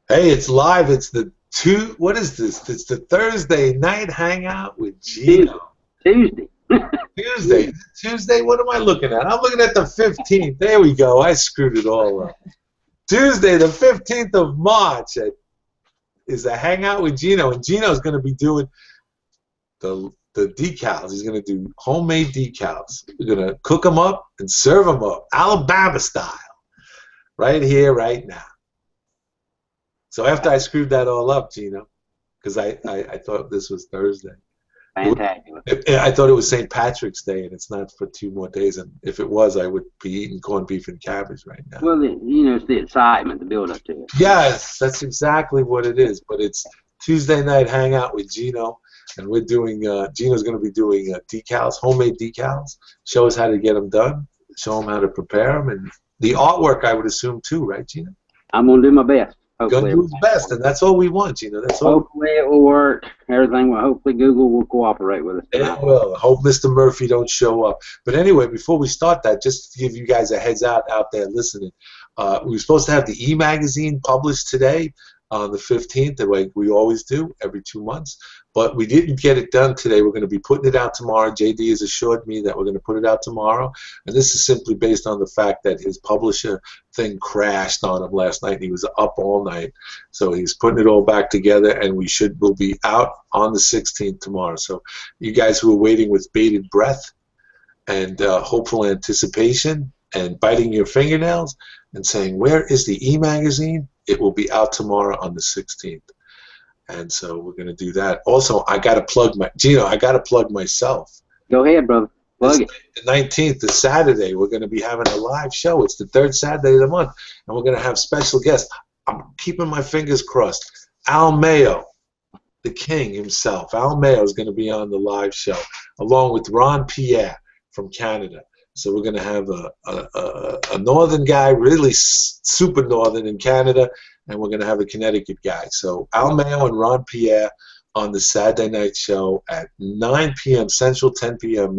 Hey, it's live. It's the what is this? It's the Thursday night hangout with Geno. Tuesday. Tuesday. Tuesday? What am I looking at? I'm looking at the 15th. There we go. I screwed it all up. Tuesday, the 15th of March is a hangout with Geno, and Geno's going to be doing the decals. He's going to do homemade decals. We're going to cook them up and serve them up, Alabama style, right here, right now. So after I screwed that all up, Geno, because I thought this was Thursday. Fantastic. I thought it was St. Patrick's Day, and it's not for 2 more days. And if it was, I would be eating corned beef and cabbage right now. Well, you know, it's the excitement, the build up to it. Yes, that's exactly what it is. But it's Tuesday night hangout with Geno, and we're doing. Geno's going to be doing decals, homemade decals. Show us how to get them done. Show them how to prepare them, and the artwork, I would assume too, right, Geno? I'm going to do my best. Gonna do his best, and that's all we want, Geno. That's all. Hopefully it will work. Everything will. Hopefully Google will cooperate with us. It will. Hope Mr. Murphy don't show up. But anyway, before we start that, just to give you guys a heads out there listening, we were supposed to have the e-magazine published today on the 15th, like we always do every 2 months. But we didn't get it done today. We're going to be putting it out tomorrow. JD has assured me that we're going to put it out tomorrow. And this is simply based on the fact that his publisher thing crashed on him last night. And he was up all night. So he's putting it all back together, and we'll be out on the 16th tomorrow. So you guys who are waiting with bated breath and hopeful anticipation and biting your fingernails and saying, where is the e-magazine? It will be out tomorrow on the 16th. And so we're going to do that. Also, I got to plug Geno, I got to plug myself. Go ahead, brother. Plug it. The 19th, the Saturday, we're going to be having a live show. It's the third Saturday of the month, and we're going to have special guests. I'm keeping my fingers crossed. Al Mayo, the king himself. Al Mayo is going to be on the live show, along with Ron Pierre from Canada. So we're going to have a northern guy, really super northern in Canada, and we're going to have a Connecticut guy. So Al Mayo and Ron Pierre on the Saturday night show at 9 p.m. Central, 10 p.m.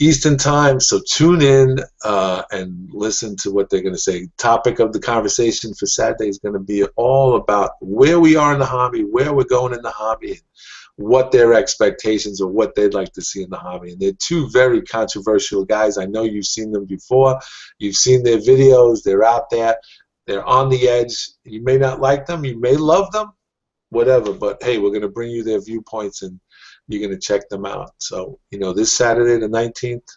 Eastern time. So tune in and listen to what they're going to say. Topic of the conversation for Saturday is going to be all about where we are in the hobby, where we're going in the hobby, and what their expectations or what they'd like to see in the hobby. And they're two very controversial guys. I know you've seen them before. You've seen their videos. They're out there. They're on the edge. You may not like them. You may love them. Whatever. But, hey, we're going to bring you their viewpoints, and you're going to check them out. So, you know, this Saturday the 19th,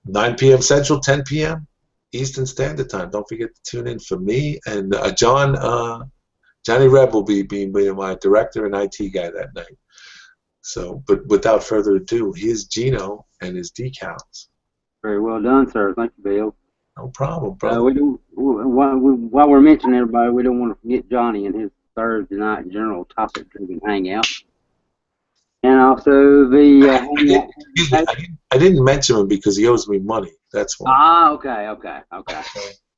9 p.m. Central, 10 p.m. Eastern Standard Time. Don't forget to tune in for me. And Johnny Reb will be my director and IT guy that night. So, but without further ado, here's Geno and his decals. Very well done, sir. Thank you, Bill. No problem, brother. While we're mentioning everybody, we don't want to forget Johnny and his Thursday night general topic-driven hangout. And also the I didn't mention him because he owes me money. That's why. Ah, okay.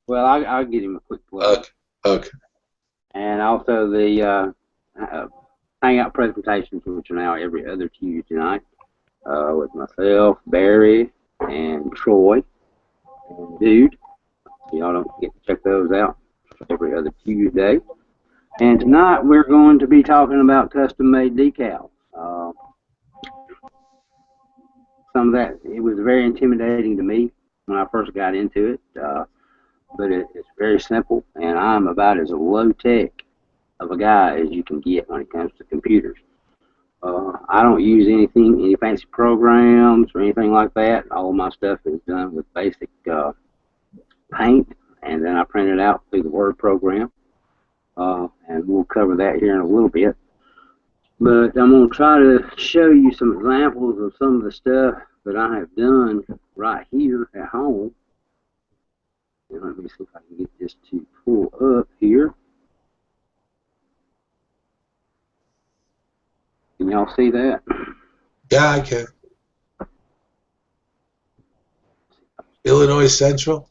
Well, I'll give him a quick plug. Okay. And also the hangout presentations, which are now every other Tuesday night, with myself, Barry, and Troy, and Dude. Y'all don't forget to check those out every other Tuesday. And tonight we're going to be talking about custom-made decals. Some of that, it was very intimidating to me when I first got into it, but it's very simple, and I'm about as low-tech of a guy as you can get when it comes to computers. I don't use any fancy programs or anything like that. All of my stuff is done with basic paint, and then I print it out through the Word program, and we'll cover that here in a little bit. But I'm going to try to show you some examples of some of the stuff that I have done right here at home. And let me see if I can get this to pull up here. Can y'all see that? Yeah, I can. Illinois Central?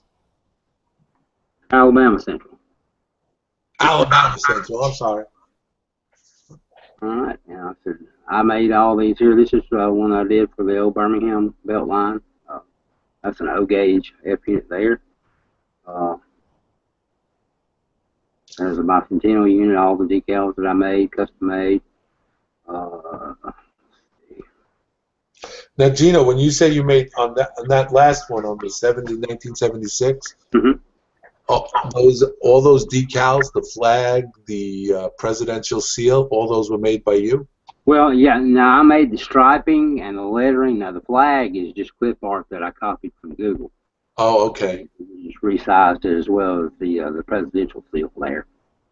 Alabama Central. Alabama Central, I'm sorry. All right, now I made all these here. This is one I did for the old Birmingham belt line. That's an O gauge F unit there. There's a bicentennial unit, all the decals that I made, custom made. Uh, Now, Gino, when you say you made on that last one on the 1976, mhm. all those decals, the flag, the presidential seal, all those were made by you? Well, yeah, now I made the striping and the lettering. Now the flag is just clip art that I copied from Google. Oh, okay. Just resized it as well as the presidential seal there.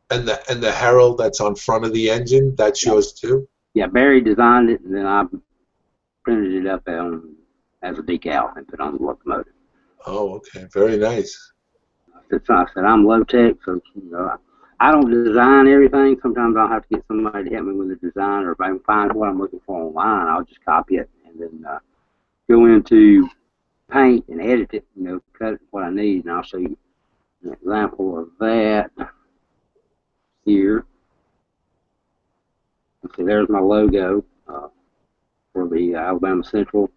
And the herald that's on front of the engine, that's Yeah, yours too? yeah. Barry designed it, and then I printed it up as a decal and put on the locomotive. Oh, okay. Very nice. I said I'm low tech, so I don't design everything. Sometimes I'll have to get somebody to help me with the design, or if I can find what I'm looking for online, I'll just copy it and then go into paint and edit it. Cut it what I need, and I'll show you an example of that here. See, there's my logo for the Alabama Central.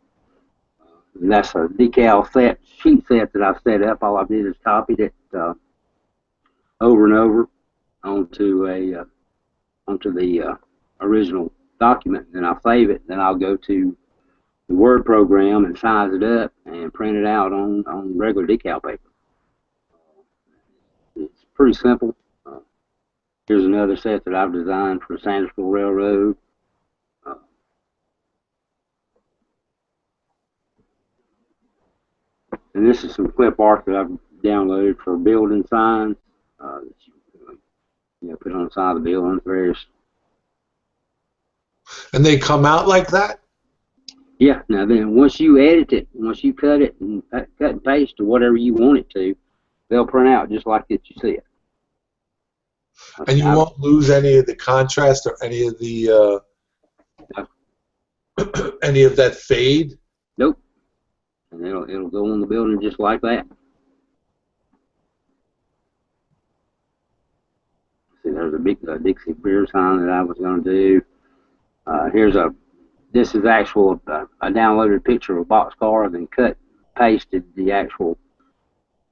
And that's a decal sheet set that I've set up. All I did is copied it over and over onto the original document. Then I'll save it. Then I'll go to the Word program and size it up and print it out on regular decal paper. It's pretty simple. Here's another set that I've designed for the Sandersville Railroad. And this is some clip art that I've downloaded for building signs that you put on the side of the buildings, various. And they come out like that? Yeah. Now then, once you edit it, once you cut it and cut and paste to whatever you want it to, they'll print out just like that you see it. And you won't lose any of the contrast or any of the any of that fade? Nope. And it'll go on the building just like that. See, there's a big Dixie beer sign that I was going to do. This is actual, I downloaded a picture of a boxcar, then pasted the actual,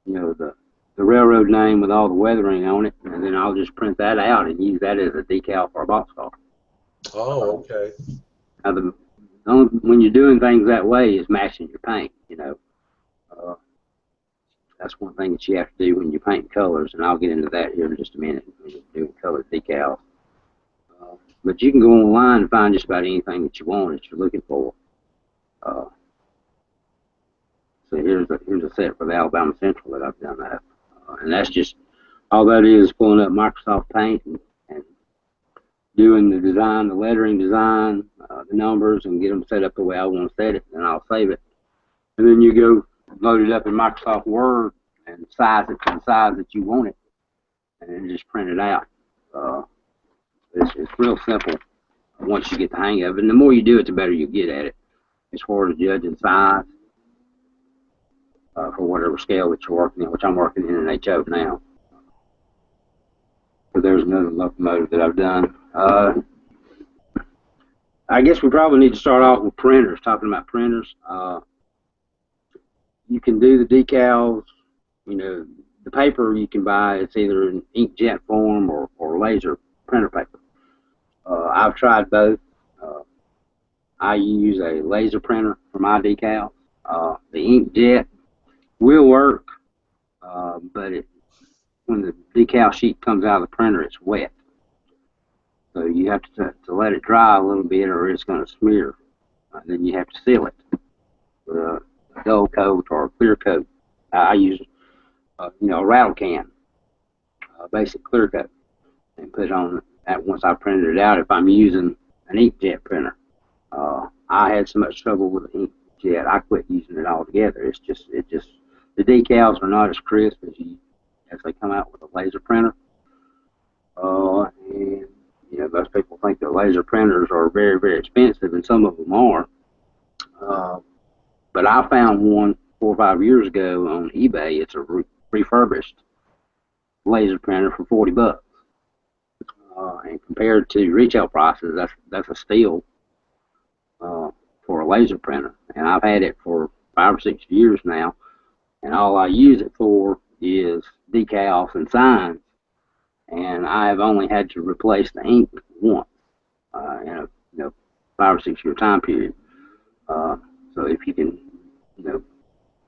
the railroad name with all the weathering on it, and then I'll just print that out and use that as a decal for a boxcar. Oh, okay. Now, when you're doing things that way is matching your paint, that's one thing that you have to do when you paint colors, and I'll get into that here in just a minute when you're doing colored decals. But you can go online and find just about anything that you want that you're looking for. So here's a set for the Alabama Central that I've done that. And that's just, all that is pulling up Microsoft Paint and doing the design, the lettering design, the numbers, and get them set up the way I want to set it, and I'll save it. And then you go load it up in Microsoft Word and size it to the size that you want it, and then just print it out. It's real simple once you get the hang of it. And the more you do it, the better you get at it as far as judging size for whatever scale that you're working in, which I'm working in an HO now. So there's another locomotive that I've done. I guess we probably need to start off with printers, talking about printers. You can do the decals, the paper you can buy, it's either in inkjet form or laser printer paper. I've tried both. I use a laser printer for my decals. The inkjet will work, but when the decal sheet comes out of the printer, it's wet. So you have to let it dry a little bit or it's going to smear. Then you have to seal it with a dull coat or a clear coat. I use a rattle can, basic clear coat, and put it on that once I printed it out. If I'm using an inkjet printer, I had so much trouble with the inkjet, I quit using it altogether. It just the decals are not as crisp as they come out with a laser printer. And most people think that laser printers are very, very expensive, and some of them are. But I found one 4 or 5 years ago on eBay. It's a refurbished laser printer for $40. And compared to retail prices, that's a steal for a laser printer. And I've had it for 5 or 6 years now, and all I use it for is decals and signs. and I've only had to replace the ink once in a 5 or 6 year time period. So if you can,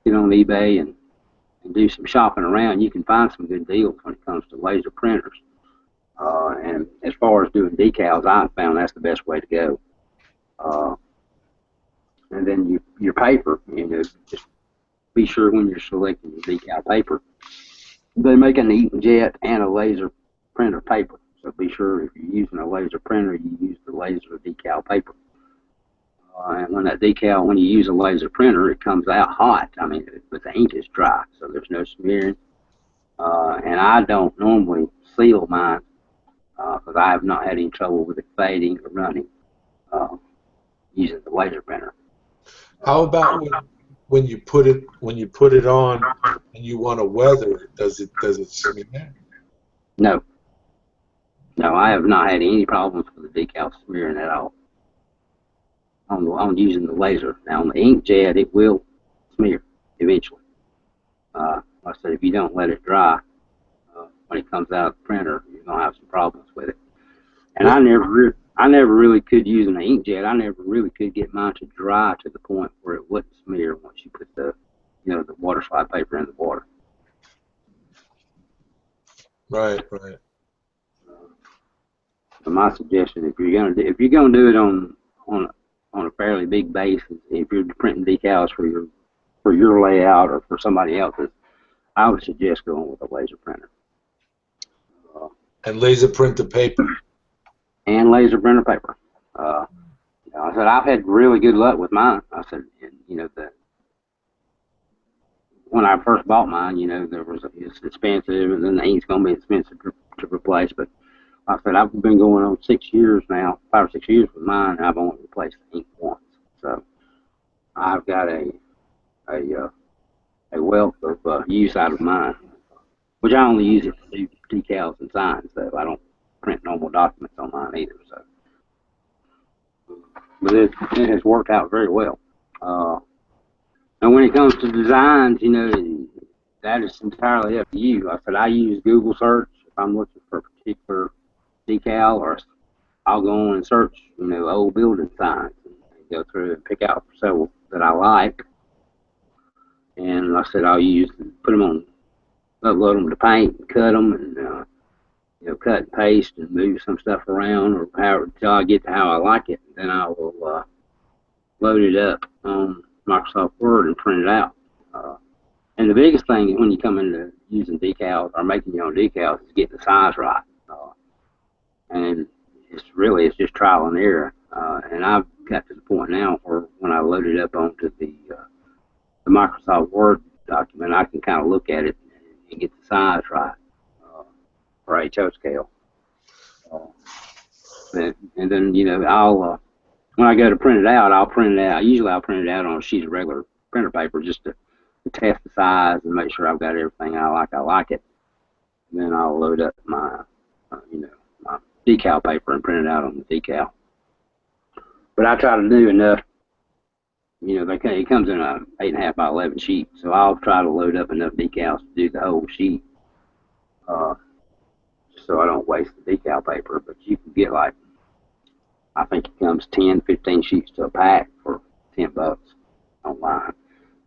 get on eBay and do some shopping around, you can find some good deals when it comes to laser printers. And as far as doing decals, I found that's the best way to go. And then your paper, just be sure when you're selecting your decal paper, they make an inkjet and a laser printer paper. So be sure if you're using a laser printer, you use the laser decal paper. And when you use a laser printer, it comes out hot. I mean, but the ink is dry, so there's no smearing. And I don't normally seal mine because I have not had any trouble with it fading or running using the laser printer. How about when you put it on and you want to weather it? Does it smear? No, I have not had any problems with the decal smearing at all on using the laser. Now on the inkjet, it will smear eventually. Like I said, if you don't let it dry when it comes out of the printer, you're gonna have some problems with it. And I never really could use an inkjet. I never really could get mine to dry to the point where it wouldn't smear once you put the water slide paper in the water. Right. So my suggestion, if you're gonna do it on a fairly big basis, if you're printing decals for your layout or for somebody else's, I would suggest going with a laser printer. And laser printer paper. And laser printer paper. I said I've had really good luck with mine. I said, when I first bought mine, it's expensive, and then the ink's gonna be expensive to replace. But like I said, I've been going on 6 years now, 5 or 6 years with mine, and I've only replaced the ink once. So I've got a wealth of use out of mine, which I only use it to do decals and signs, though. I don't print normal documents on mine either. So, but it has worked out very well. And when it comes to designs, that is entirely up to you. I said I use Google search if I'm looking for a particular decal, or I'll go on and search, old building signs and go through and pick out several that I like. And like I said, I'll upload them to paint, and cut them, and cut and paste and move some stuff around, or however until I get to how I like it. Then I will load it up on Microsoft Word and print it out. And the biggest thing when you come into using decals or making your own decals is getting the size right. And it's just trial and error. And I've got to the point now where when I load it up onto the Microsoft Word document, I can kind of look at it and get the size right for HO scale. And then I'll when I go to print it out, I'll print it out. Usually I'll print it out on a sheet of regular printer paper just to test the size and make sure I've got everything I like it. And then I'll load up my my decal paper and print it out on the decal. But I try to do enough. It comes in a 8.5 by 11 sheet, so I'll try to load up enough decals to do the whole sheet, so I don't waste the decal paper. But you can get I think it comes 10, 15 sheets to a pack for $10 online.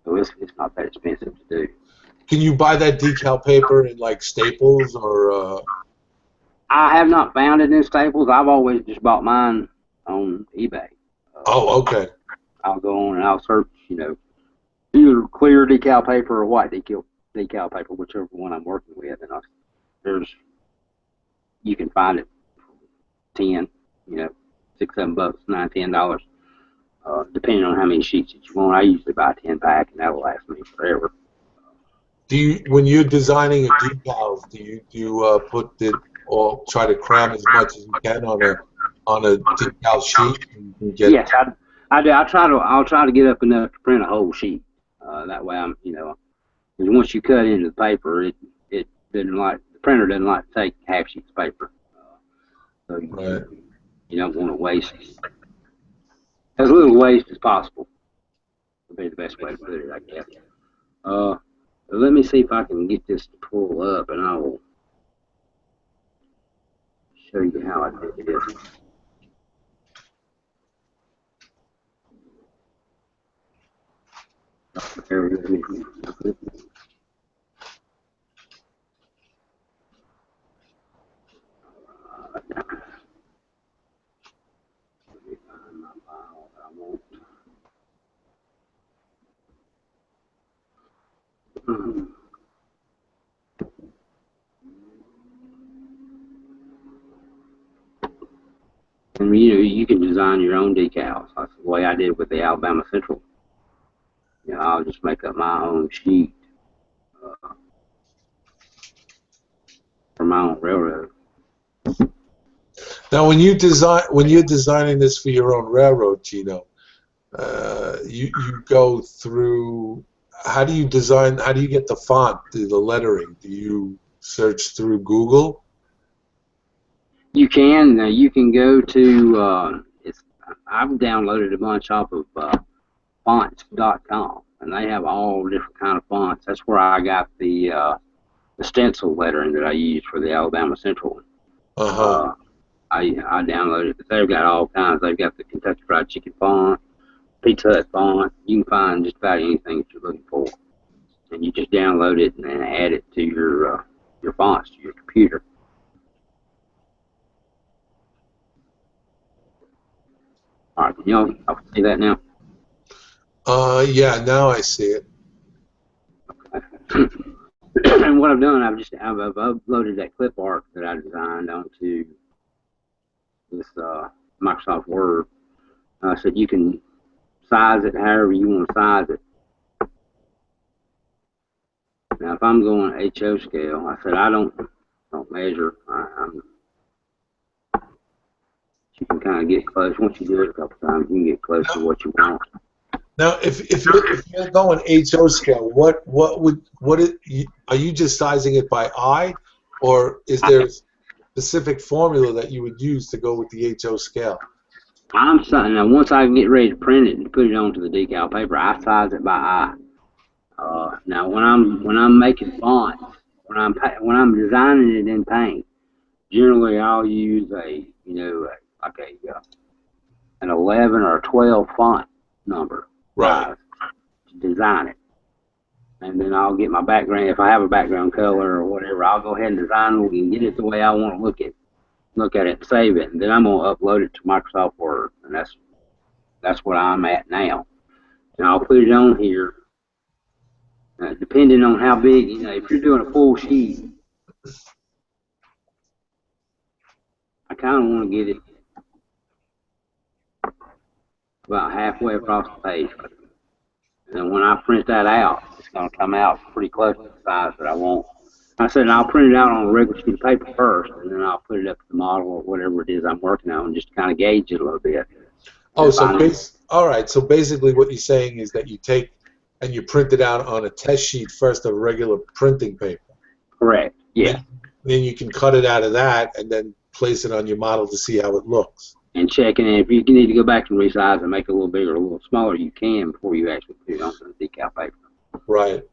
So it's not that expensive to do. Can you buy that decal paper in like Staples or? I have not found it in Staples. I've always just bought mine on eBay. Oh, okay. I'll go on and I'll search, either clear decal paper or white decal paper, whichever one I'm working with, and you can find it for $10, $6, $7, $9, $10, depending on how many sheets that you want. I usually buy a 10-pack, and that'll last me forever. When you're designing a decal, do you put it or try to cram as much as you can on a decal sheet? Yes, I do. I'll try to get up enough to print a whole sheet. That way, because once you cut into the paper, the printer doesn't like to take half sheets of paper. So you don't want to waste as little waste as possible. Would be the best way to put it, I guess. Let me see if I can get this to pull up, and I will show you how I did this. There it is. And you can design your own decals. That's the way I did with the Alabama Central. I'll just make up my own sheet for my own railroad. Now, when you're designing this for your own railroad, Geno, you go through. How do you design? How do you get the font, the lettering? Do you search through Google? You can. You can go to. I've downloaded a bunch off of fonts.com, and they have all different kind of fonts. That's where I got the stencil lettering that I used for the Alabama Central one. I downloaded it. They've got all kinds. They've got the Kentucky Fried Chicken font, Pizza Hut font. You can find just about anything that you're looking for, and you just download it and then add it to your fonts to your computer. All right, can y'all see that now? Yeah, now I see it. Okay. And what I've done, I've uploaded that clip art that I designed onto this Microsoft Word. I said you can size it however you want to size it. Now, if I'm going HO scale, I said I don't measure. You can kind of get close. Once you do it a couple times, you can get close to what you want. Now, if you're going HO scale, are you just sizing it by eye, or is there a specific formula that you would use to go with the HO scale? Now, once I get ready to print it and put it onto the decal paper, I size it by eye. Now, when I'm making fonts, when I'm designing it in paint, generally I'll use an 11 or a 12 font number. Right. To design it. And then I'll get my background. If I have a background color or whatever, I'll go ahead and design it and get it the way I want to look at it and save it. And then I'm going to upload it to Microsoft Word. And that's what I'm at now. And I'll put it on here. Depending on how big, if you're doing a full sheet, I kind of want to get it about halfway across the page. And then when I print that out, it's going to come out pretty close to the size that I want. I said, I'll print it out on a regular sheet of paper first, and then I'll put it up to the model or whatever it is I'm working on, just to kind of gauge it a little bit. Oh, all right. So basically what you're saying is that you take and you print it out on a test sheet first of regular printing paper. Correct, yeah. Then you can cut it out of that and then place it on your model to see how it looks. And checking it. If you need to go back and resize and make it a little bigger, a little smaller, you can before you actually put it onto the decal paper. Right.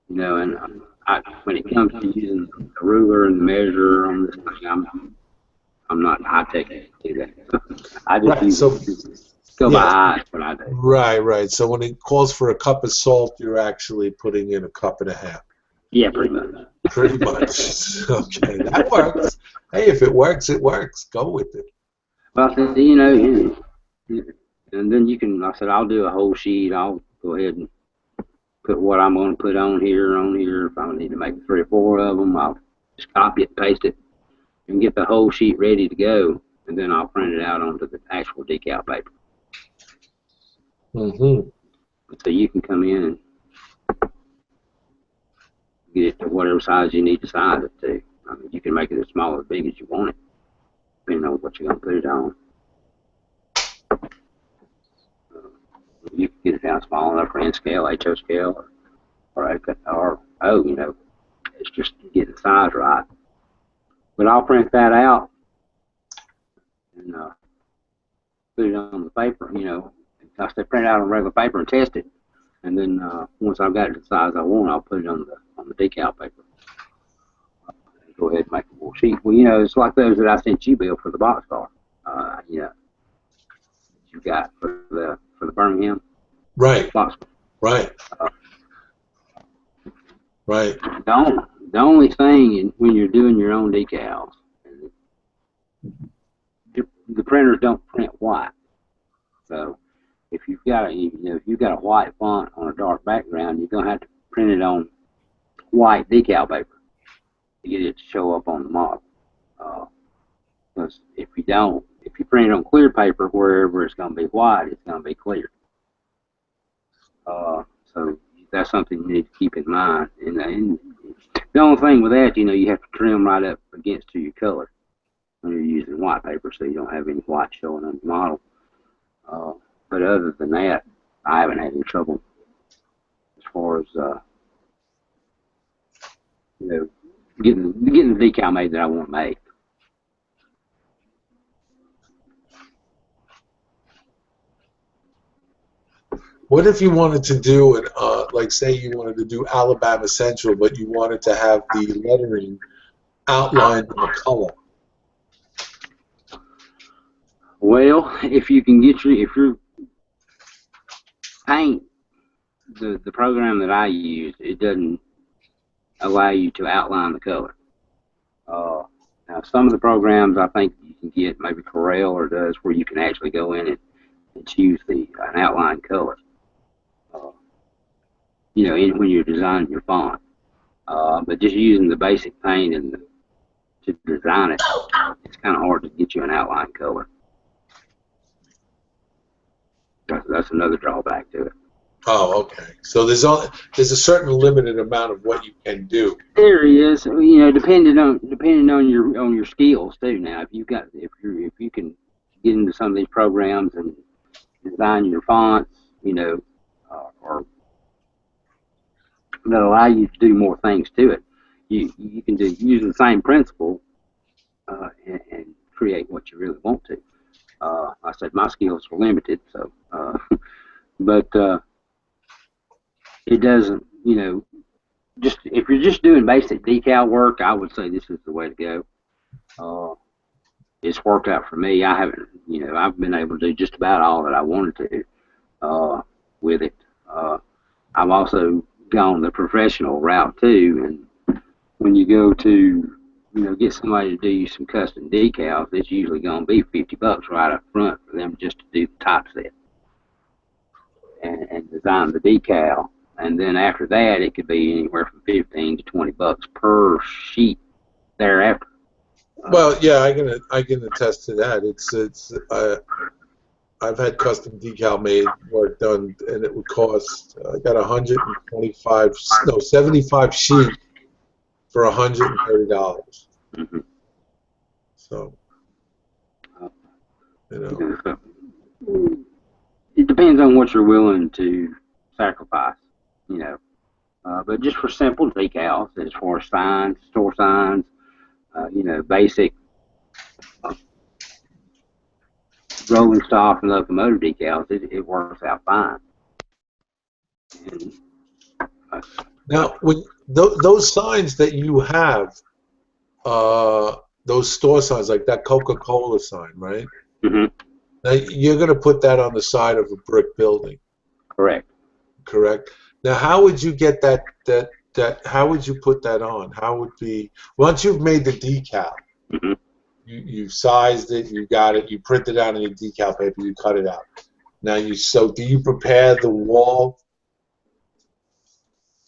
And when it comes to using the ruler and the measure on this thing, I'm not high tech to do that. I just go by eye. What I do. Right. So when it calls for a cup of salt, you're actually putting in a cup and a half. Yeah, pretty much. Pretty much. Okay, that works. Hey, if it works, it works. Go with it. Well, and then you can, like I said, I'll do a whole sheet. I'll go ahead and put what I'm going to put on here. If I need to make 3 or 4 of them, I'll just copy it, paste it, and get the whole sheet ready to go. And then I'll print it out onto the actual decal paper. Mm-hmm. So you can come in and get it to whatever size you need to size it to. I mean, you can make it as small or as big as you want it, depending on what you're going to put it on. You can get it down small enough for N scale, HO scale, or it's just getting the size right. But I'll print that out and put it on the paper, I say print it out on regular paper and test it. And then once I've got it the size I want, I'll put it on the decal paper. go ahead and make a more sheet. Well, you know, it's like those that I sent you, Bill, for the boxcar. You know, you got for the Birmingham Right. boxcar. Right. Uh, Right. the only thing when you're doing your own decals, the printers don't print white. So if you've got a white font on a dark background, you're gonna have to print it on white decal paper to get it to show up on the model. Because if you print it on clear paper, wherever it's gonna be white, it's gonna be clear. So that's something you need to keep in mind. And the only thing with that, you know, you have to trim right up against to your color when you're using white paper, so you don't have any white showing on the model. But other than that, I haven't had any trouble as far as you know, getting the decal made that I want to make. What if you wanted to do it, like say you wanted to do Alabama Central, but you wanted to have the lettering outlined in the color? Well, if you paint, the program that I use, it doesn't allow you to outline the color. Now, some of the programs I think you can get, maybe Corel or does, where you can actually go in and choose an outline color. You know, when you're designing your font. But just using the basic paint to design it, it's kind of hard to get you an outline color. That's another drawback to it. Oh, okay. So there's a certain limited amount of what you can do. There is, you know, depending on your skills too. Now, if you can get into some of these programs and design your fonts, you know, or that allow you to do more things to it, you can use the same principle and create what you really want to. I said my skills are limited, so but it doesn't, you know, just if you're just doing basic decal work, I would say this is the way to go. It's worked out for me. I've been able to do just about all that I wanted to with it. I've also gone the professional route too, and when you go to, you know, get somebody to do you some custom decals, it's usually going to be $50 right up front for them just to do the typeset and design the decal. And then after that, it could be anywhere from $15 to $20 per sheet thereafter. Well, yeah, I can attest to that. I've had custom decal made work done, and it would cost. I got 75 sheet for $130. Mm-hmm. So, you know, it depends on what you're willing to sacrifice, you know. But just for simple decals, as far as signs, store signs, you know, basic rolling stock and locomotive decals, it works out fine. And, now when those signs that you have, those store signs like that Coca-Cola sign, right? mm-hmm. Now you're going to put that on the side of a brick building. Correct. Correct. Now, how would you get that? How would you put that on? How would be once you've made the decal? Mm-hmm. You sized it, you got it, you print it out on your decal paper, you cut it out. Now do you prepare the wall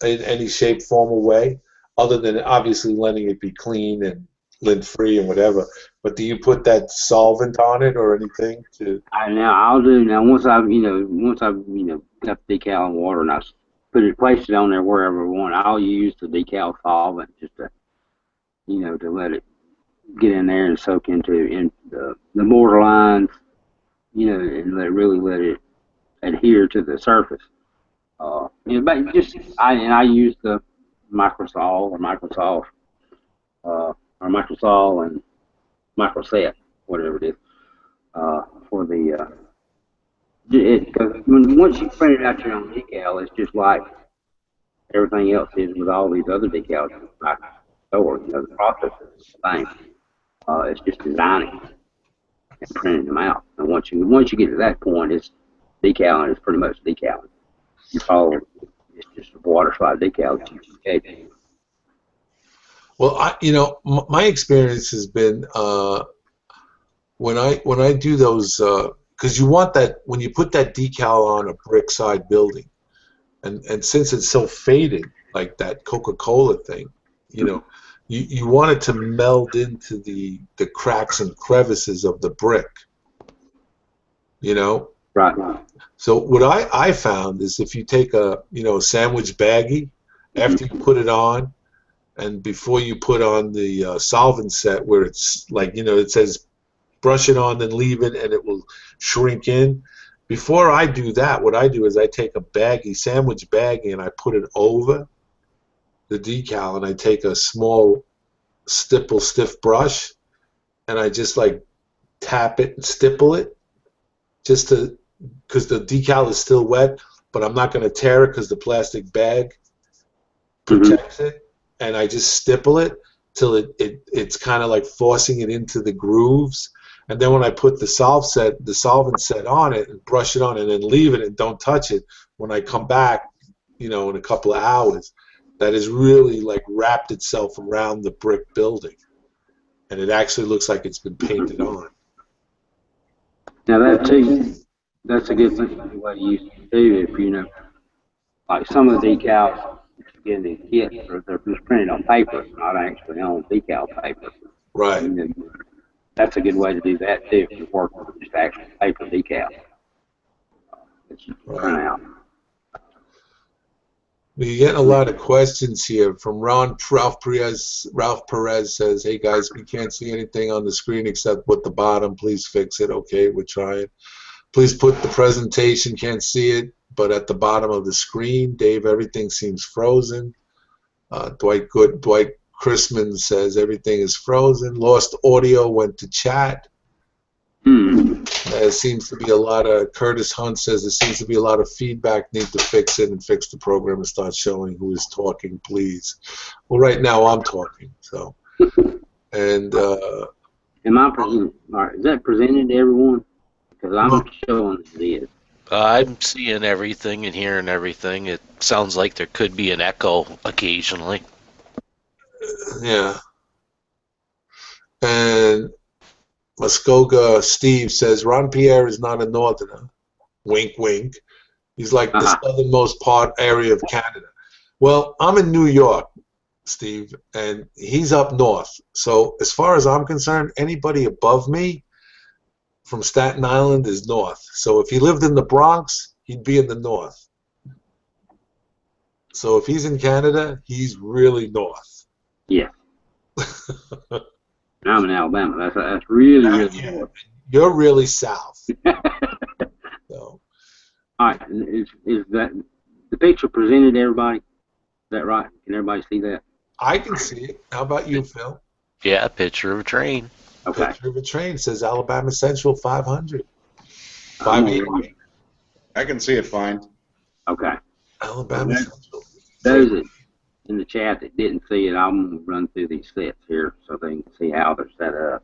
in any shape, form, or way, other than obviously letting it be clean and lint free and whatever? But do you put that solvent on it or anything to? Once I've got the decal in water and I placed it on there wherever I want, I'll use the decal solvent just to, you know, to let it get in there and soak into the border lines, you know, and let it adhere to the surface. You know, but I use the Microsol and Microset, whatever it is, for the because once you print it out your own decal, it's just like everything else is with all these other decals. store. You know, the process is the same. It's just designing and printing them out. And once you get to that point, it's decaling. It's pretty much decaling. You follow. It's just a water slide decal that you can take. Well, my experience has been when I do those, because you want that when you put that decal on a brick side building, and since it's so faded, like that Coca-Cola thing, you want it to meld into the cracks and crevices of the brick. Right. So what I found is if you take a sandwich baggie after you put it on, and before you put on the solvent set where it's like it says brush it on then leave it and it will shrink in. Before I do that, what I do is I take a sandwich baggie, and I put it over the decal, and I take a small stiff brush, and I just like tap it and stipple it, because the decal is still wet, but I'm not going to tear it because the plastic bag protects it, and I just stipple it till it's kind of like forcing it into the grooves. And then when I put the solvent set on it and brush it on and then leave it and don't touch it, when I come back, in a couple of hours, that has really like wrapped itself around the brick building, and it actually looks like it's been painted on. Now that's a good thing. What you used to do if like some of the decals in the kits, they're just printed on paper, not actually on decal paper. Right. That's a good way to do that too. If you work with just actual paper decal that you can print out. We're getting a lot of questions here from Ralph Perez says, "Hey guys, we can't see anything on the screen except what the bottom. Please fix it." Okay, we're trying. Please put the presentation. Can't see it, but at the bottom of the screen. Dave, everything seems frozen. Dwight Chrisman says everything is frozen. Lost audio went to chat. There seems to be a lot of, Curtis Hunt says there seems to be a lot of feedback. Need to fix it and fix the program and start showing who is talking, please. Well, right now I'm talking, so. And am I presenting? All right, is that presented to everyone? Because I'm showing this. I'm seeing everything and hearing everything. It sounds like there could be an echo occasionally. Yeah. And Muskoka Steve says, Ron Pierre is not a northerner. Wink, wink. He's like the southernmost area of Canada. Well, I'm in New York, Steve, and he's up north. So as far as I'm concerned, anybody above me from Staten Island is north. So if he lived in the Bronx, he'd be in the north. So if he's in Canada, he's really north. Yeah. I'm in Alabama. That's really north. You're really south. So. All right. Is that the picture presented to everybody? Is that right? Can everybody see that? I can see it. How about you, Phil? Yeah, picture of a train. Okay. Picture of a train says Alabama Central 500. 580. I can see it fine. Okay. Alabama Central. Those in the chat that didn't see it, I'm going to run through these sets here so they can see how they're set up.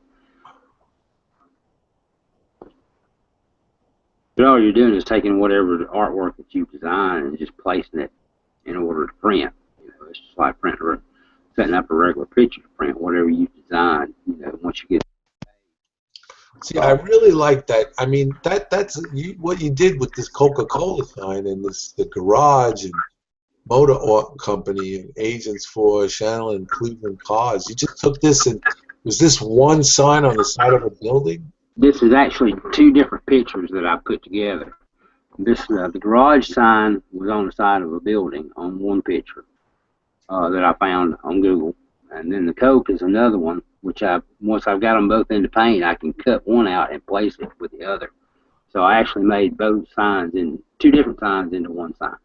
But all you're doing is taking whatever artwork that you design and just placing it in order to print. It's just like setting up a regular picture to print whatever you design. Once you get. See, I really like that. I mean, that's what you did with this Coca-Cola sign and the garage and motor company and agents for Chanel and Cleveland cars. You just took this and was this one sign on the side of a building? This is actually two different pictures that I put together. The garage sign was on the side of a building on one picture that I found on Google, and then the Coke is another one, which once I've got them both into paint, I can cut one out and place it with the other. So I actually made both signs two different signs into one sign.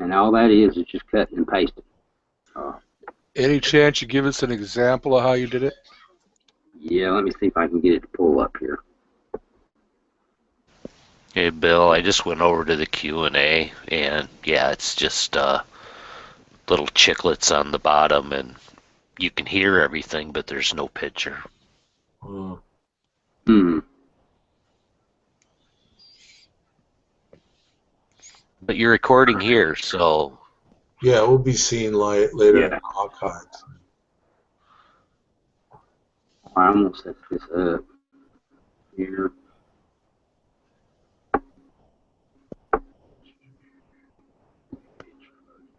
And all that is just cutting and pasting. Any chance you give us an example of how you did it? Yeah, let me see if I can get it to pull up here. Hey, Bill, I just went over to the Q&A, and yeah, it's just little chiclets on the bottom, and you can hear everything, but there's no picture. Mm. Hmm. But you're recording here, so Yeah, we'll be seeing later in Yeah. the archives. All right, I'm gonna set this up here.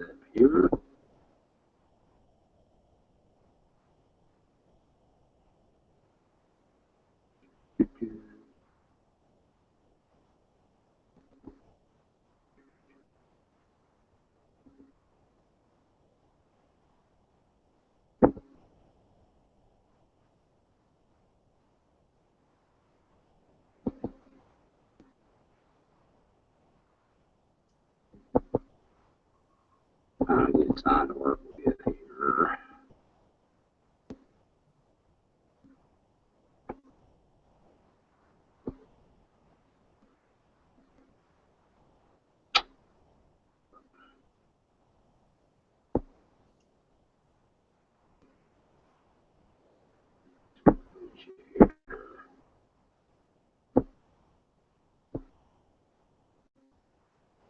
Up here. Trying to get time to work with here.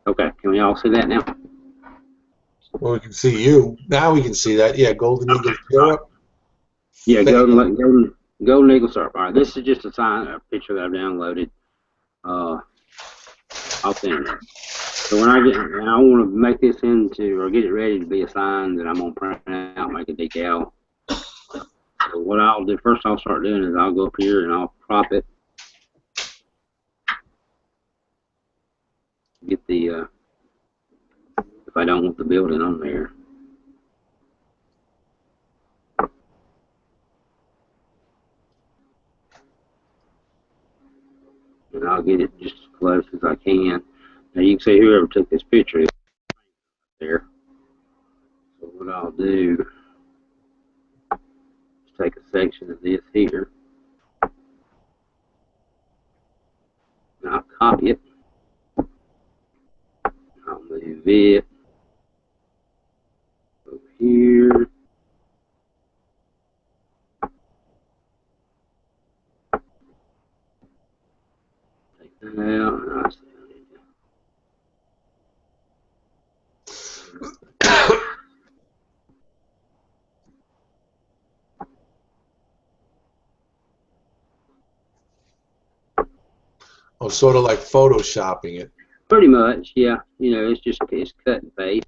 Okay, can we all see that now? Well, we can see you. Now we can see that. Yeah, Golden Eagle syrup. Yeah, golden eagle syrup. All right, this is just a picture that I've downloaded off the internet. So when I want to make this into, or get it ready to be a sign that I'm gonna print out, make a decal. So what I'll do first, I'll start doing is I'll go up here and I'll crop it, get the if I don't want the building on there. And I'll get it just as close as I can. Now you can see whoever took this picture is there. So what I'll do is take a section of this here, and I'll copy it. I'll move it over here. Take that out, and I'll Oh, sort of like photoshopping it. pretty much, yeah. You know, it's cut and paste.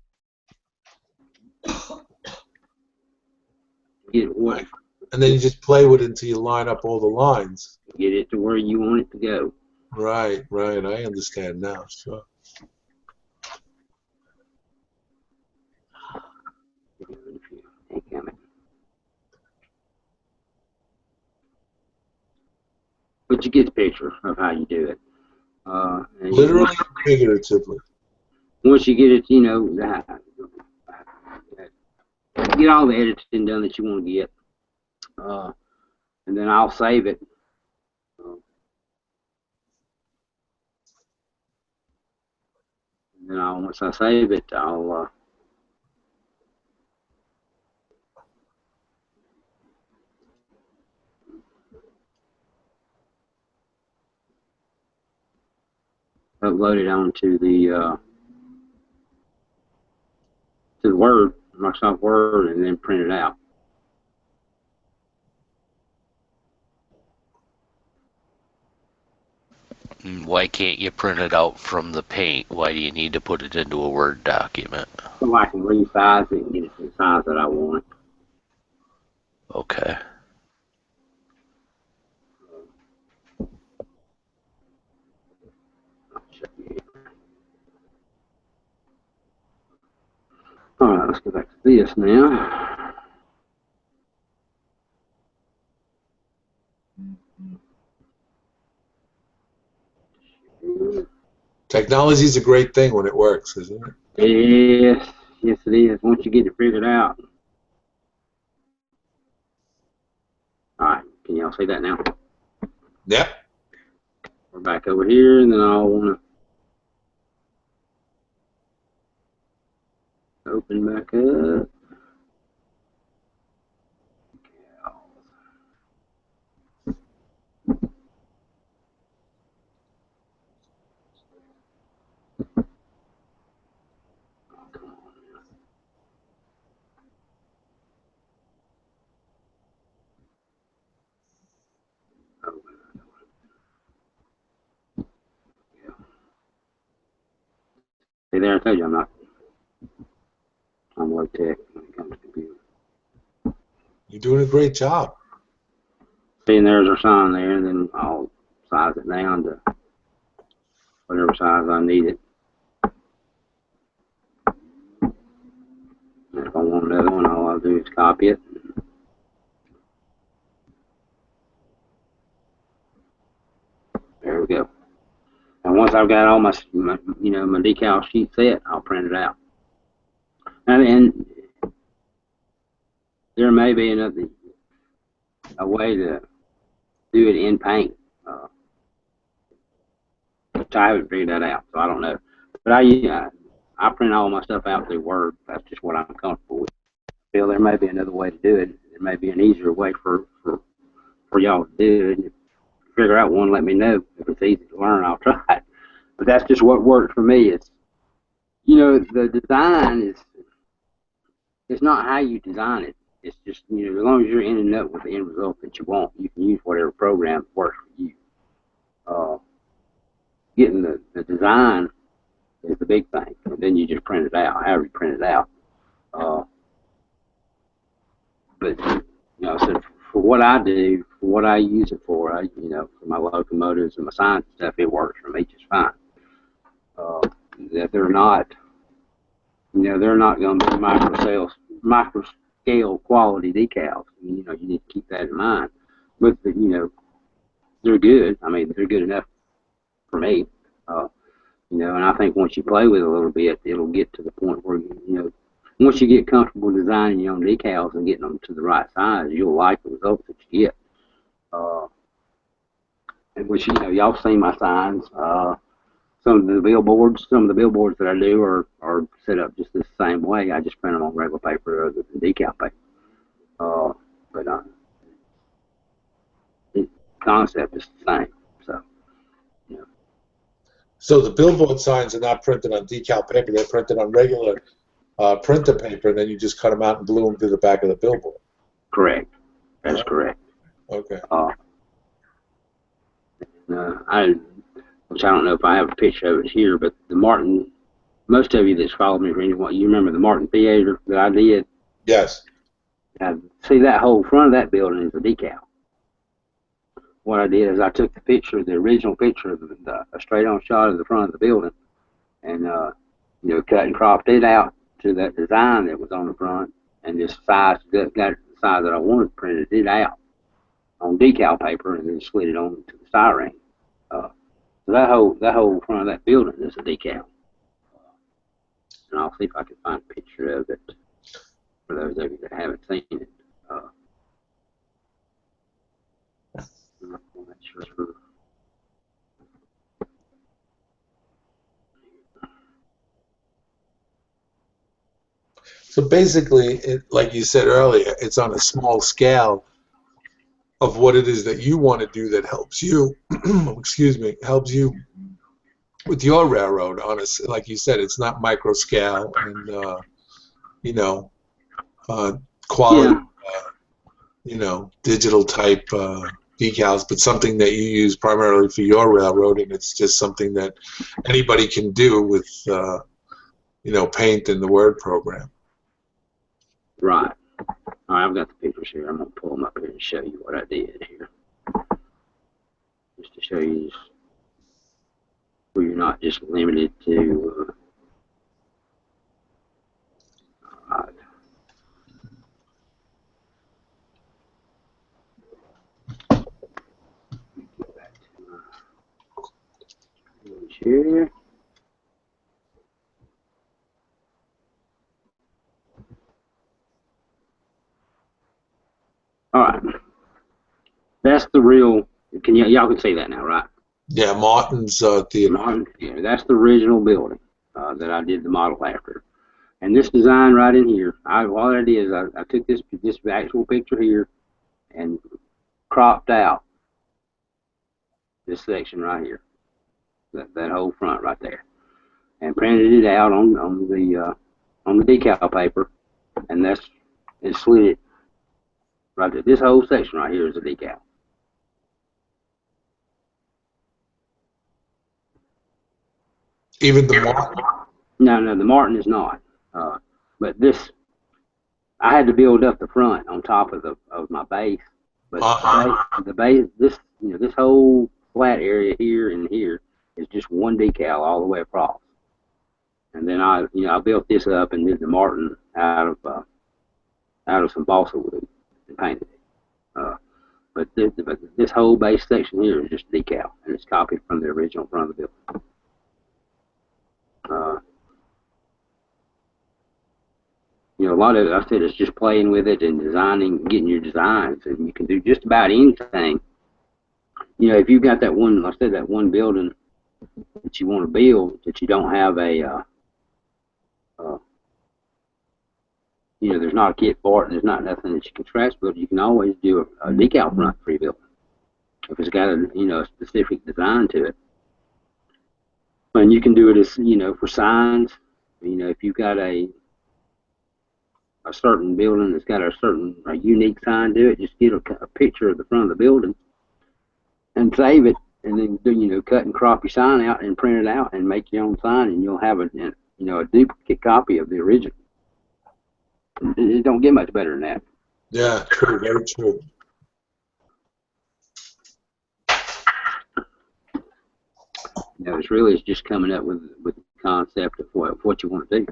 Get it what? And then you just play with it until you line up all the lines. Get it to where you want it to go. Right, right. I understand now. Sure. But you get the picture of how you do it. Literally, figuratively. Once you get it, you know, get all the editing done that you want to get, and then I'll save it. And then once I save it, I'll upload it onto the Word, Microsoft Word, and then print it out. why can't you print it out from the paint? Why do you need to put it into a Word document? So I can resize it and get it to the size that I want. Okay. All right, let's go back to this now. Technology is a great thing when it works, isn't it? Yes, yes it is. Once you get it figured out. All right, can y'all see that now? Yep. We're back over here, and then I'll want Open back up. See there, I told you I'm low tech when it comes to computer. You're doing a great job. See, and there's our sign there, and then I'll size it down to whatever size I need it. And if I want another one, all I'll do is copy it. There we go. And once I've got all my decal sheet set, I'll print it out. And there may be a way to do it in paint. But I haven't figured that out, so I don't know. But I print all my stuff out through Word. That's just what I'm comfortable with. I feel there may be another way to do it. There may be an easier way for y'all to do it. If you figure out one, let me know. If it's easy to learn, I'll try it. But that's just what works for me. It's, the design it's not how you design it. It's just, as long as you're ending up with the end result that you want, you can use whatever program works for you. Getting the design is the big thing, and then you just print it out, however you print it out. But so for what I do, for what I use it for, for my locomotives and my signs and stuff, it works for me just fine. That they're not going to be micro scale quality decals. You need to keep that in mind. But they're good. I mean, they're good enough for me. And I think once you play with it a little bit, it'll get to the point where once you get comfortable designing your own decals and getting them to the right size, you'll like the results that you get. Which y'all seen my signs. Some of the billboards that I do are set up just the same way. I just print them on regular paper other than decal paper. But the concept is the same. So the billboard signs are not printed on decal paper; they're printed on regular printer paper, and then you just cut them out and glue them to the back of the billboard. Correct. That's correct. Okay. Which I don't know if I have a picture of it here, but the Martin, most of you that's followed me for anyone, you remember the Martin Theater that I did? Yes. See, that whole front of that building is a decal. What I did is I took the original picture of a straight-on shot of the front of the building, and cut and cropped it out to that design that was on the front, and just got it the size that I wanted, printed it out on decal paper, and then slid it on to the styrene. So that whole front of that building is a decal. And I'll see if I can find a picture of it for those of you that haven't seen it. So basically, like you said earlier, it's on a small scale of what it is that you want to do that helps you, helps you with your railroad. Honestly, like you said, it's not micro scale and quality, digital type decals, but something that you use primarily for your railroad, and it's just something that anybody can do with paint and the Word program. Right. All right, I've got the pictures here. I'm going to pull them up here and show you what I did here. Just to show you where you're not just limited to... all right. Get back to my page here. All right, that's the real. Y'all can see that now, right? Yeah, Martin's theater. Martin, yeah, that's the original building that I did the model after, And this design right in here, all I did is I took this actual picture here and cropped out this section right here, that whole front right there, and printed it out on the decal paper, and it slid it right there. This whole section right here is a decal. Even the Martin? No, the Martin is not. But this, I had to build up the front on top of my base. But the base, this whole flat area here and here is just one decal all the way across. And then I built this up and did the Martin out of some balsa wood and painted it. But this whole base section here is just decal, and it's copied from the original front of the building. A lot of it, I said, it's just playing with it and designing, getting your designs, and you can do just about anything. If you've got that one, like I said, that one building that you want to build, that you don't have there's not a kit for it, and there's not nothing that you can trash build, you can always do a decal front for your building if it's got a specific design to it. And you can do it as for signs. If you've got a certain building that's got a unique sign to it, just get a picture of the front of the building and save it, and then cut and crop your sign out and print it out and make your own sign, and you'll have a duplicate copy of the original. It don't get much better than that. Yeah, true, very true. It's just coming up with the concept of what you want to do.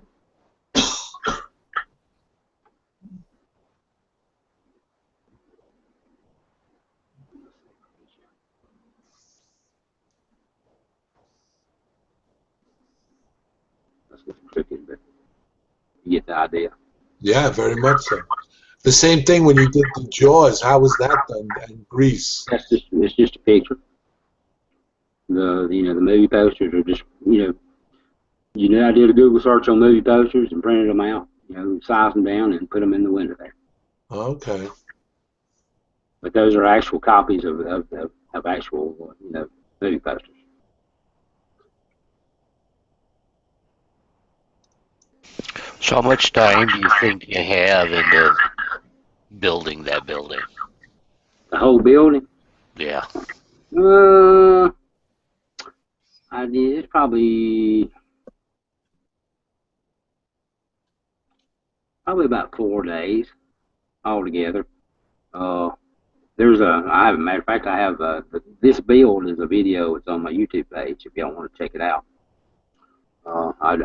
That's what's tricky, but you get the idea. Yeah, very much so. The same thing when you did the Jaws. How was that done? And Grease. It's just a picture. The movie posters are just I did a Google search on movie posters and printed them out, sized them down and put them in the window there. Okay. But those are actual copies of actual movie posters. So how much time do you think you have into building that building? The whole building? Yeah. I did. It's probably about 4 days altogether. Matter of fact, I have this build is a video. It's on my YouTube page if y'all want to check it out. I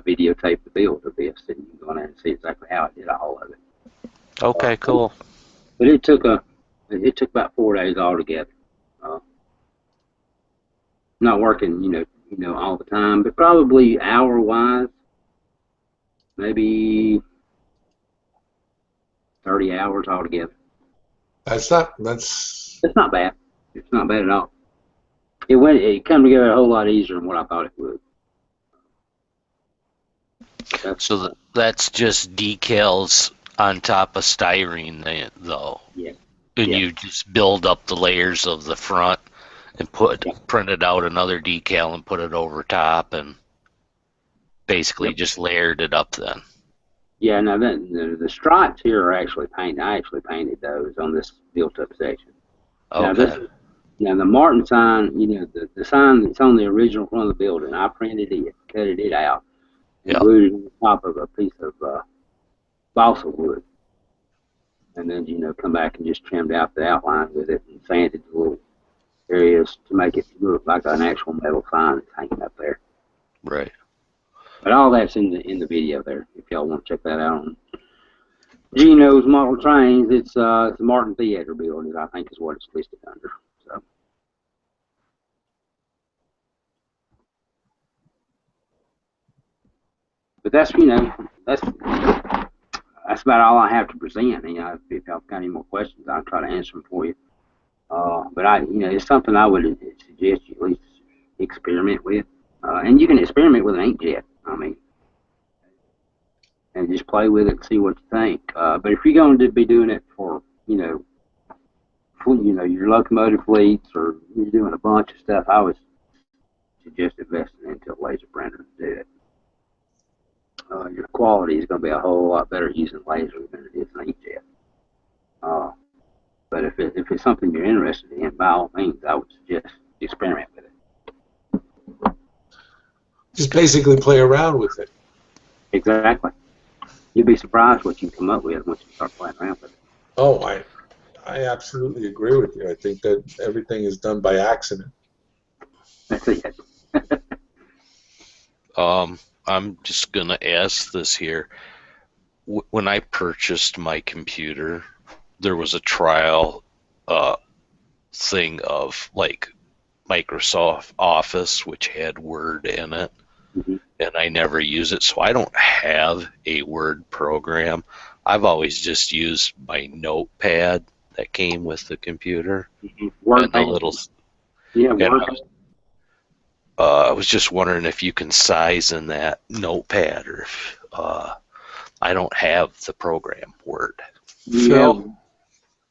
videotaped the build of this, and you can go in there and see exactly how I did all of it. Okay, cool. But it took about 4 days altogether. Not working, all the time, but probably hour-wise, maybe 30 hours altogether. It's not bad. It's not bad at all. It came together a whole lot easier than what I thought it would. So that's just decals on top of styrene, though. Yeah. And you just build up the layers of the front and printed out another decal and put it over top, and basically just layered it up then. Yeah. Now the stripes here are actually painted. I actually painted those on this built-up section. Okay. Now the Martin sign, the sign that's on the original front of the building, I printed it, cut it out, and glued it on top of a piece of balsa wood, and then come back and just trimmed out the outline with it and sanded the little areas to make it look like an actual metal sign that's hanging up there. Right. But all that's in the video there. If y'all want to check that out on Geno's Model Trains, it's the Martin Theater building, I think is what it's listed under. So. But that's about all I have to present. If y'all got any more questions, I'll try to answer them for you. But it's something I would suggest you at least experiment with. And you can experiment with an inkjet. and just play with it and see what you think. But if you're going to be doing it for, your locomotive fleets, or you're doing a bunch of stuff, I would suggest investing into a laser printer to do it. Your quality is going to be a whole lot better using laser than it is an inkjet. But if it's something you're interested in, by all means, I would suggest experiment with it. Just basically play around with it. Exactly. You'd be surprised what you can come up with once you start playing around with it. Oh, I absolutely agree with you. I think that everything is done by accident. That's it. I'm just going to ask this here. When I purchased my computer, there was a trial thing of like Microsoft Office, which had Word in it, and I never use it, so I don't have a Word program. I've always just used my notepad that came with the computer. Word and the little. Yeah, And Word. I was just wondering if you can size in that notepad, or if I don't have the program Word. Phil,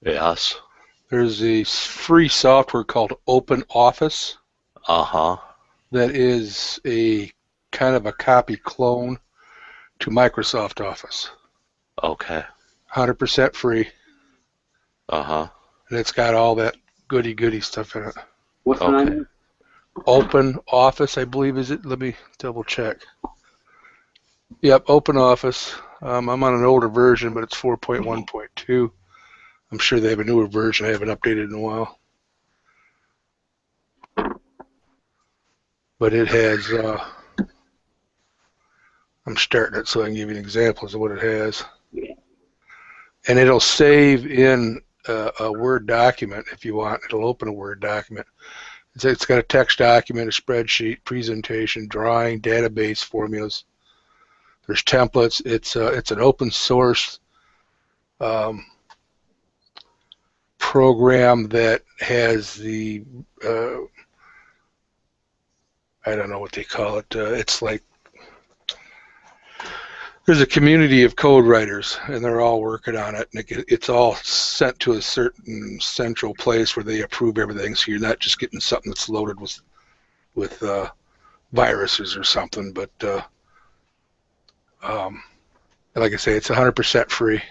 Yes. there's a free software called Open Office Uh-huh. that is a kind of a copy clone to Microsoft Office. Okay. 100% free, Uh-huh. and it's got all that goody stuff in it. What's the Okay. name? Open Office, I believe, is it? Let me double check. Yep, Open Office. I'm on an older version, but it's 4.1.2. I'm sure they have a newer version. I haven't updated in a while. But it has, I'm starting it so I can give you examples of what it has. Yeah. And it'll save in a Word document if you want. It'll open a Word document. It's got a text document, a spreadsheet, presentation, drawing, database, formulas. There's templates. It's an open source program that has the I don't know what they call it. It's like there's a community of code writers, and they're all working on it. And it's all sent to a certain central place where they approve everything. So you're not just getting something that's loaded with viruses or something. But like I say, it's 100% free.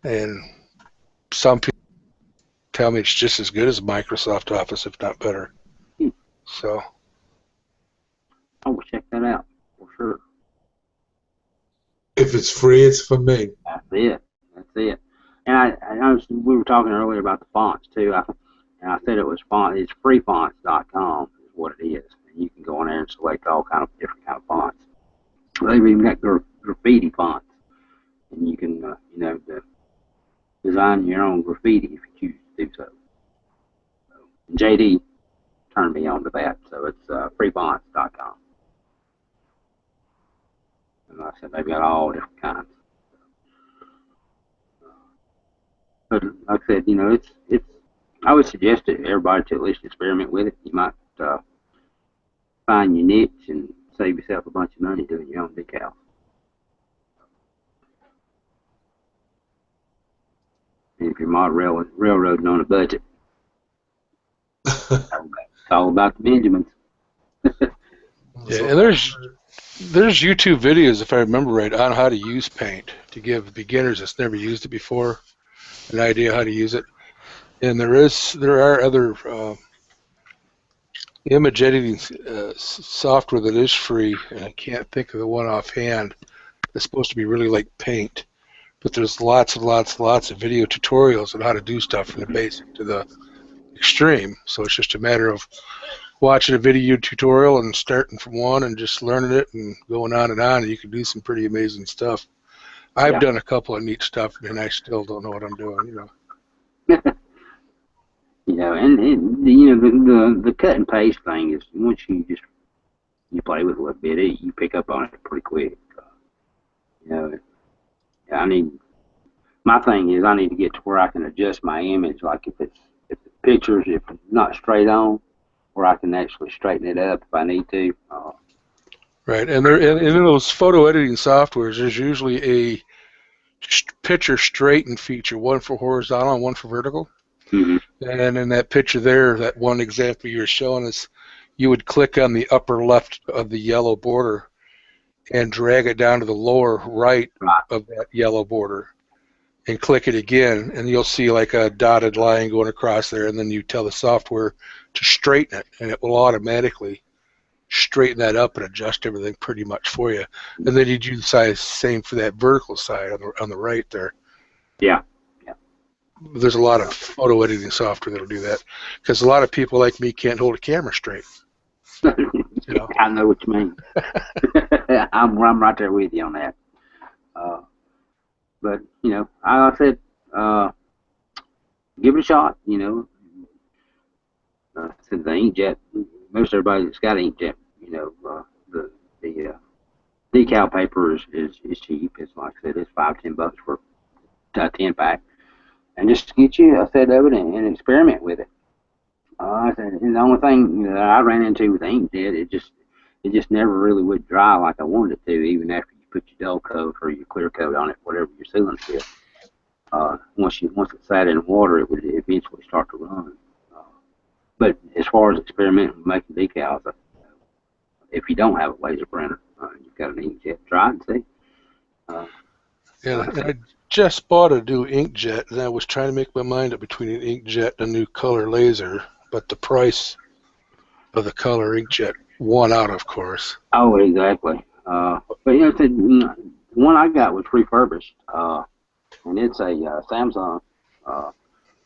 And some people tell me it's just as good as Microsoft Office, if not better. So I will check that out for sure. If it's free, it's for me. That's it. And we were talking earlier about the fonts too. And I said it was it's freefonts.com is what it is. And you can go on there and select all kind of different kind of fonts. They've even got graffiti fonts, and you can design your own graffiti if you choose to do so. JD turned me on to that, so it's freefonts.com. And like I said, they've got all different kinds. But like I said, it's. I would suggest to everybody to at least experiment with it. You might find your niche and save yourself a bunch of money doing your own decals. And if you're model railroading on a budget, it's all about the Benjamins. yeah, and there's YouTube videos, if I remember right, on how to use paint to give beginners that's never used it before an idea how to use it. And there are other image editing software that is free, and I can't think of the one offhand. It's supposed to be really like Paint, but there's lots of video tutorials on how to do stuff from the basic to the extreme. So it's just a matter of watching a video tutorial and starting from one and just learning it and going on, and you can do some pretty amazing stuff. I've done a couple of neat stuff, and I still don't know what I'm doing, And the cut and paste thing is once you play with it a little bit, you pick up on it pretty quick. My thing is I need to get to where I can adjust my image, like if the pictures, if it's not straight on, where I can actually straighten it up if I need to. Right, and in those photo editing softwares, there's usually a picture straighten feature, one for horizontal and one for vertical. Mm-hmm. And in that picture there, that one example you're showing us, you would click on the upper left of the yellow border and drag it down to the lower right Right. of that yellow border and click it again, and you'll see like a dotted line going across there, and then you tell the software to straighten it, and it will automatically straighten that up and adjust everything pretty much for you. And then you do the same for that vertical side on the right there. Yeah. There's a lot of photo editing software that'll do that, because a lot of people like me can't hold a camera straight. You know? I know what you mean. I'm right there with you on that. But you know, like I said, give it a shot. You know, since the inkjet, most everybody that's got inkjet, you know, the decal paper is cheap. It's like I said, it's $5-10 for a 10-pack, and just get you a set of it and experiment with it. I said, and the only thing that I ran into with the inkjet, it just never really would dry like I wanted it to, even after you put your dull coat or your clear coat on it, whatever your sealant is. Once it sat in water, it would eventually start to run. But as far as experimenting with making decals, if you don't have a laser printer, you've got an inkjet, try it and see. Yeah, and I just bought a new inkjet, and I was trying to make my mind up between an inkjet and a new color laser, but the price of the color inkjet won out, of course. Oh, exactly. But you know, the one I got was refurbished, and it's a Samsung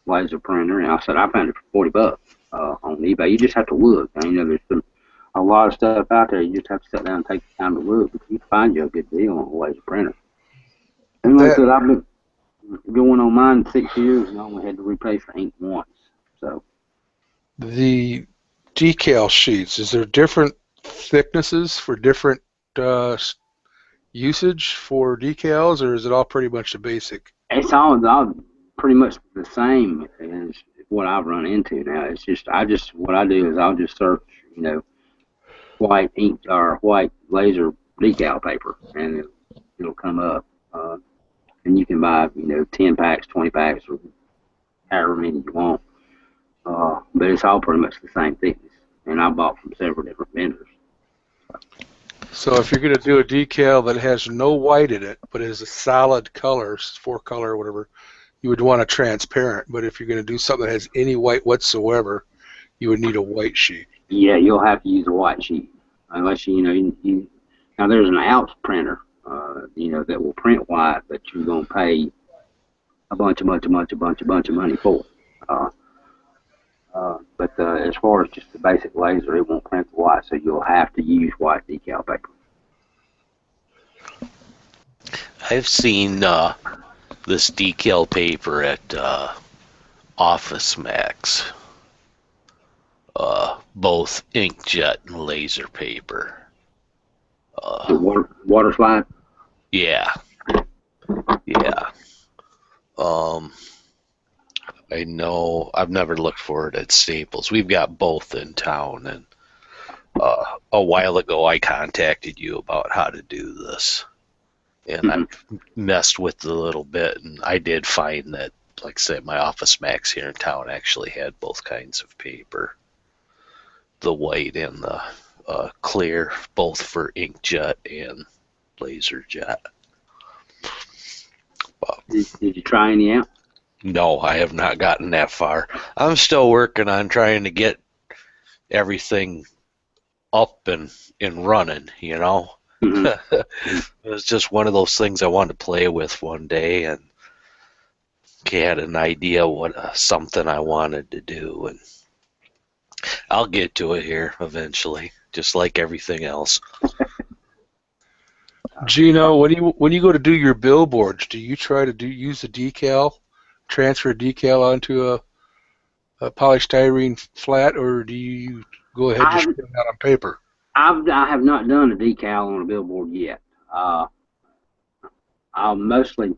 laser printer, and I said I found it for $40 on eBay. You just have to look. I mean, you know, there's a lot of stuff out there. You just have to sit down and take the time to look. But you can find you a good deal on a laser printer. And like I said, I've been going on mine 6 years, and I only had to replace the ink once. So the decal sheets, is there different thicknesses for different usage for decals, or is it all pretty much the basic? it's all pretty much the same as what I've run into now. It's just what I do is I'll just search, you know, white ink or white laser decal paper, and it'll come up. And you can buy, you know, 10 packs, 20 packs, or however many you want. But it's all pretty much the same thickness. And I bought from several different vendors. So if you're going to do a decal that has no white in it, but is a solid color, 4-color or whatever, you would want a transparent. But if you're going to do something that has any white whatsoever, you would need a white sheet. Yeah, you'll have to use a white sheet. Unless, you know, now there's an Alps printer, you know, that will print white, but you're going to pay a bunch of money for it. But as far as just the basic laser, it won't print the white, so you'll have to use white decal paper. I've seen this decal paper at Office Max, both inkjet and laser paper. The water slide? Yeah. I know I've never looked for it at Staples. We've got both in town, and a while ago I contacted you about how to do this, and I've messed with it a little bit, and I did find that, like I said, my Office Max here in town actually had both kinds of paper, the white and the clear, both for inkjet and laser jet. Did you try any out? No, I have not gotten that far. I'm still working on trying to get everything up and running, you know. Mm-hmm. It was just one of those things I wanted to play with one day, and had an idea what something I wanted to do, and I'll get to it here eventually, just like everything else. Geno, when you go to do your billboards, do you try to use a decal, transfer a decal onto a polystyrene flat, or do you go ahead and just print it out on paper? I have not done a decal on a billboard yet. I'll mostly,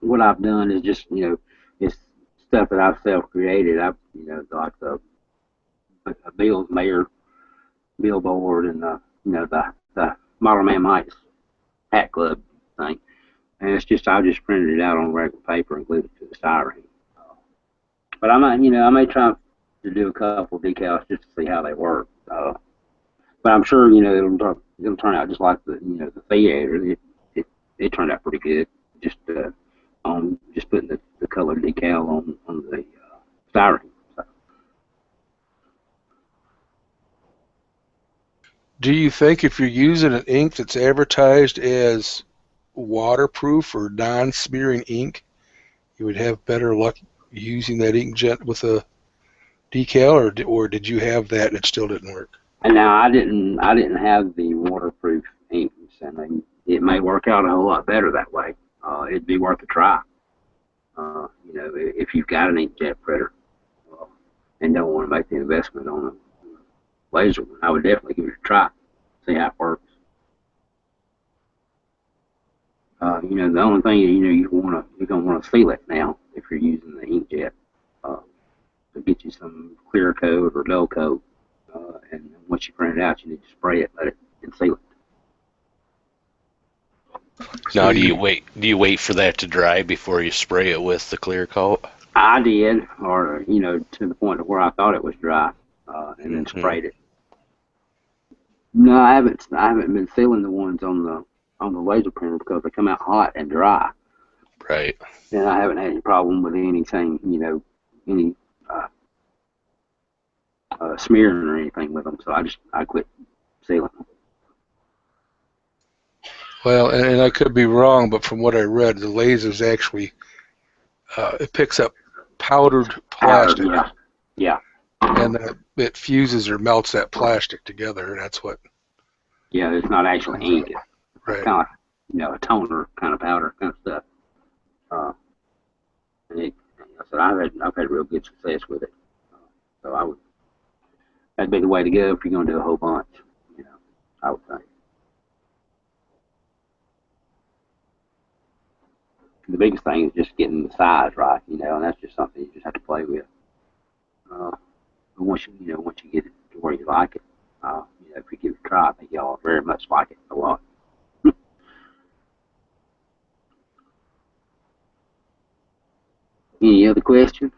what I've done is just, you know, it's stuff that I've self-created. I've, you know, like a Bill's Mayor billboard, and you know, the Model Man Mike's Hat Club thing. And it's just, I just printed it out on regular paper and glued it to the styrene. But I may try to do a couple of decals just to see how they work. But I'm sure, it'll turn out just like the theater. It turned out pretty good. Just putting the colored decal on the styrene. So. Do you think if you're using an ink that's advertised as waterproof or non-smearing ink, you would have better luck using that inkjet with a decal, or did you have that and it still didn't work? And now I didn't have the waterproof inks, and it may work out a whole lot better that way. It'd be worth a try. If you've got an inkjet printer and don't want to make the investment on a laser one, I would definitely give it a try, see how it works. The only thing you're gonna want to seal it now if you're using the inkjet to get you some clear coat or dull coat, and once you print it out, you need to spray it, let it, and seal it. Now, do you wait for that to dry before you spray it with the clear coat? I did, or to the point of where I thought it was dry, and then sprayed it. No, I haven't been sealing the ones on the laser printer because they come out hot and dry. Right. And I haven't had any problem with anything, any smearing or anything with them. So I quit sealing them. Well, and I could be wrong, but from what I read, the lasers actually it picks up powdered plastic. Yeah. And it fuses or melts that plastic together, and that's what. Yeah, it's not actually ink. It's right. Kind of a toner kind of powder kind of stuff. And I've had real good success with it. So that'd be the way to go if you're going to do a whole bunch. I would think. The biggest thing is just getting the size right, and that's just something you just have to play with. But once you get it to where you like it, if you give it a try, I think y'all very much like it a lot. Any other questions?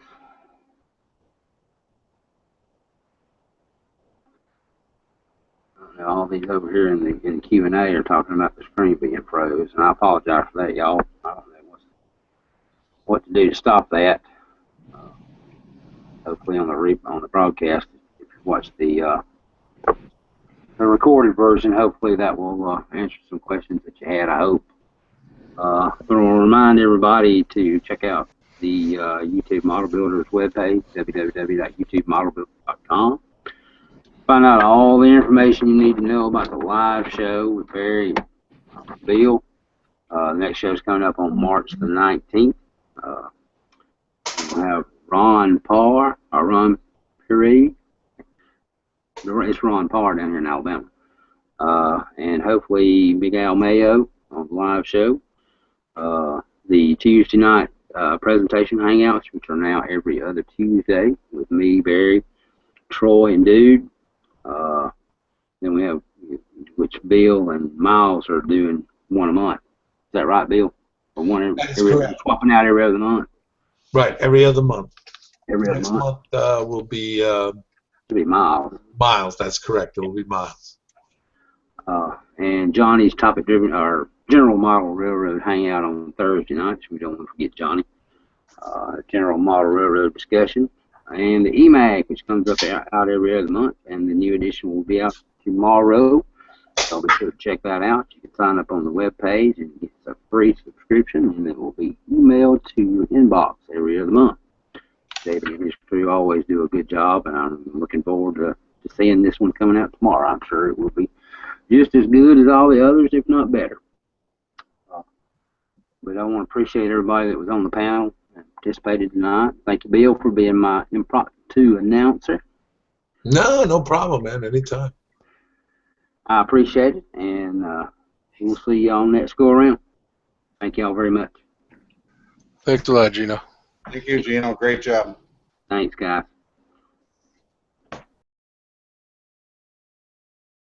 All these over here in the Q&A are talking about the screen being froze, and I apologize for that, y'all. I don't know what to do to stop that. Hopefully on the broadcast, if you watch the recorded version, hopefully that will answer some questions that you had, I hope. But I'll remind everybody to check out the YouTube Model Builders webpage, www.youtubemodelbuilder.com. Find out all the information you need to know about the live show with Barry and Bill. The next show is coming up on March the 19th. We'll have Ron Parr, or Ron Perry. It's Ron Parr down here in Alabama. And hopefully Big Al Mayo on the live show. The Tuesday night presentation hangouts, which are now every other Tuesday with me, Barry, Troy, and Dude. Then we have, which Bill and Miles are doing one a month. Is that right, Bill? Or swapping out every other month? Right, every other month. Next month will be Miles. Miles, that's correct. It will be Miles. And Johnny's topic-driven, or General Model Railroad hangout on Thursday nights. We don't want to forget Johnny. General Model Railroad discussion. And the EMAG, which comes up out every other month, and the new edition will be out tomorrow. So be sure to check that out. You can sign up on the web page and get a free subscription, and it will be emailed to your inbox every other month. David and his crew always do a good job, and I'm looking forward to seeing this one coming out tomorrow. I'm sure it will be just as good as all the others, if not better. But I want to appreciate everybody that was on the panel and participated tonight. Thank you, Bill, for being my impromptu announcer. No problem, man. Anytime. I appreciate it, and we'll see y'all next go around. Thank y'all very much. Thanks a lot, Geno. Thank you, Geno. Great job. Thanks, guys.